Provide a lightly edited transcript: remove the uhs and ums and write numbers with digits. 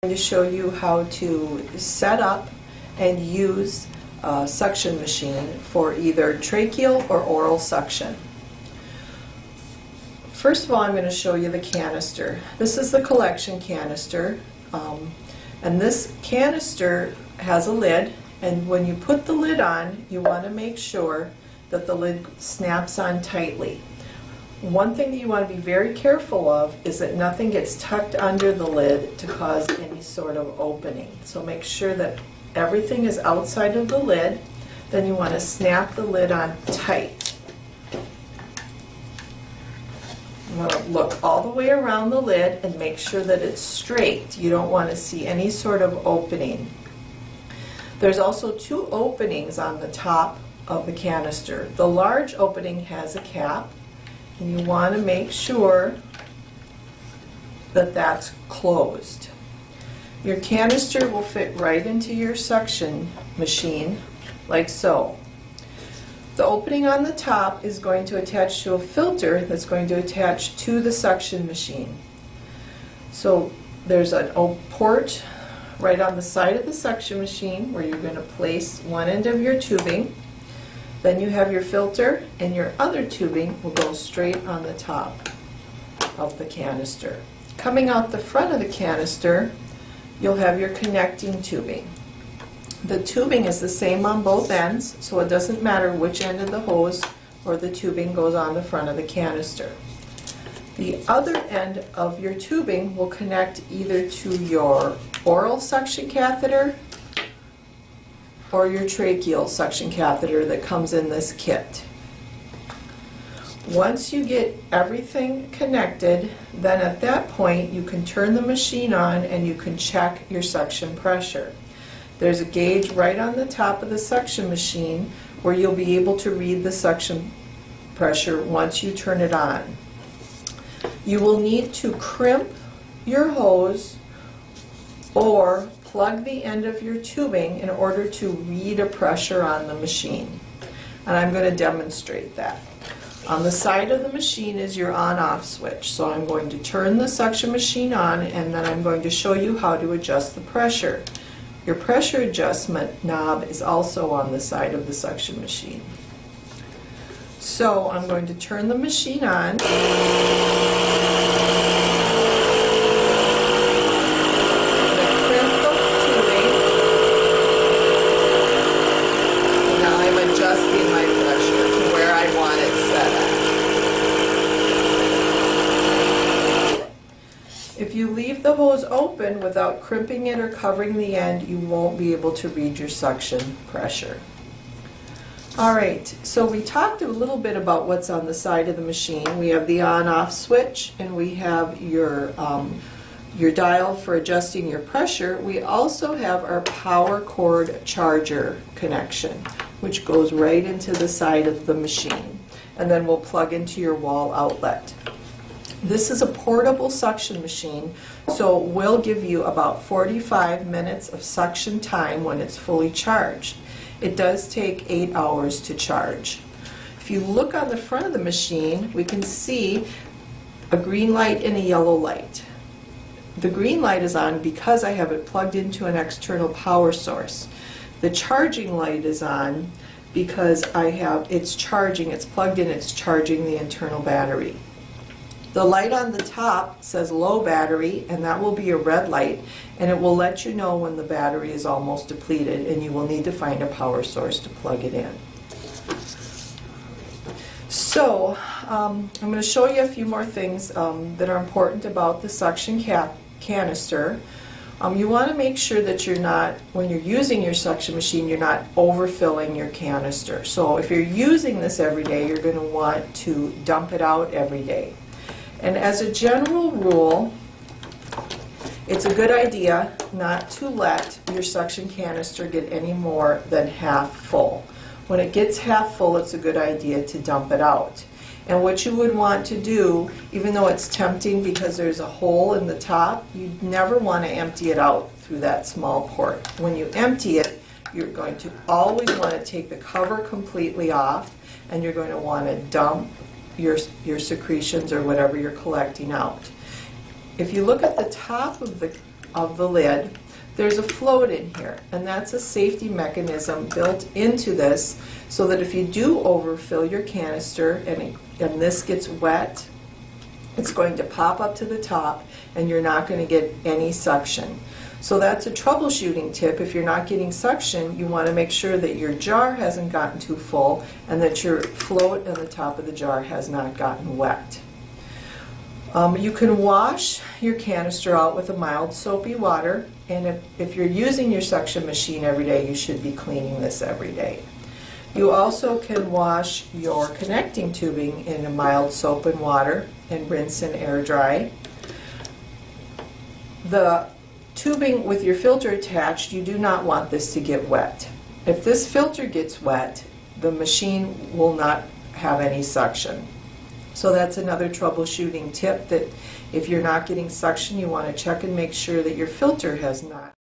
going to show you how to set up and use a suction machine for either tracheal or oral suction. First of all, I'm going to show you the canister. This is the collection canister, and this canister has a lid, and when you put the lid on, you want to make sure that the lid snaps on tightly. One thing that you want to be very careful of is that nothing gets tucked under the lid to cause any sort of opening. So make sure that everything is outside of the lid. Then you want to snap the lid on tight. You want to look all the way around the lid and make sure that it's straight. You don't want to see any sort of opening. There's also two openings on the top of the canister. The large opening has a cap, and you want to make sure that that's closed. Your canister will fit right into your suction machine, like so. The opening on the top is going to attach to a filter that's going to attach to the suction machine. So there's a port right on the side of the suction machine where you're going to place one end of your tubing. Then you have your filter, and your other tubing will go straight on the top of the canister. Coming out the front of the canister, you'll have your connecting tubing. The tubing is the same on both ends, so it doesn't matter which end of the hose or the tubing goes on the front of the canister. The other end of your tubing will connect either to your oral suction catheter or your tracheal suction catheter that comes in this kit. Once you get everything connected, then at that point you can turn the machine on and you can check your suction pressure. There's a gauge right on the top of the suction machine where you'll be able to read the suction pressure once you turn it on. You will need to crimp your hose or plug the end of your tubing in order to read a pressure on the machine. And I'm going to demonstrate that. On the side of the machine is your on-off switch. So I'm going to turn the suction machine on, and then I'm going to show you how to adjust the pressure. Your pressure adjustment knob is also on the side of the suction machine. So I'm going to turn the machine on. Adjusting my pressure to where I want it set at. If you leave the hose open without crimping it or covering the end, you won't be able to read your suction pressure. Alright, so we talked a little bit about what's on the side of the machine. We have the on-off switch, and we have your dial for adjusting your pressure. We also have our power cord charger connection, which goes right into the side of the machine, and then will plug into your wall outlet. This is a portable suction machine, so it will give you about 45 minutes of suction time when it's fully charged. It does take 8 hours to charge. If you look on the front of the machine, we can see a green light and a yellow light. The green light is on because I have it plugged into an external power source. The charging light is on because it's charging, it's plugged in, it's charging the internal battery. The light on the top says low battery, and that will be a red light, and it will let you know when the battery is almost depleted, and you will need to find a power source to plug it in. So I'm going to show you a few more things that are important about the suction canister. You want to make sure that you're not, when you're using your suction machine, you're not overfilling your canister. So if you're using this every day, you're going to want to dump it out every day. And as a general rule, it's a good idea not to let your suction canister get any more than half full. When it gets half full, it's a good idea to dump it out. And what you would want to do, even though it's tempting because there's a hole in the top, you never want to empty it out through that small port. When you empty it, you're going to always want to take the cover completely off, and you're going to want to dump your secretions or whatever you're collecting out. If you look at the top of the of the lid, there's a float in here, and that's a safety mechanism built into this so that if you do overfill your canister and this gets wet, it's going to pop up to the top and you're not going to get any suction. So that's a troubleshooting tip. If you're not getting suction, you want to make sure that your jar hasn't gotten too full and that your float on the top of the jar has not gotten wet. You can wash your canister out with a mild soapy water, and if you're using your suction machine every day, you should be cleaning this every day. You also can wash your connecting tubing in a mild soap and water and rinse and air dry. The tubing with your filter attached, you do not want this to get wet. If this filter gets wet, the machine will not have any suction. So that's another troubleshooting tip, that if you're not getting suction, you want to check and make sure that your filter has not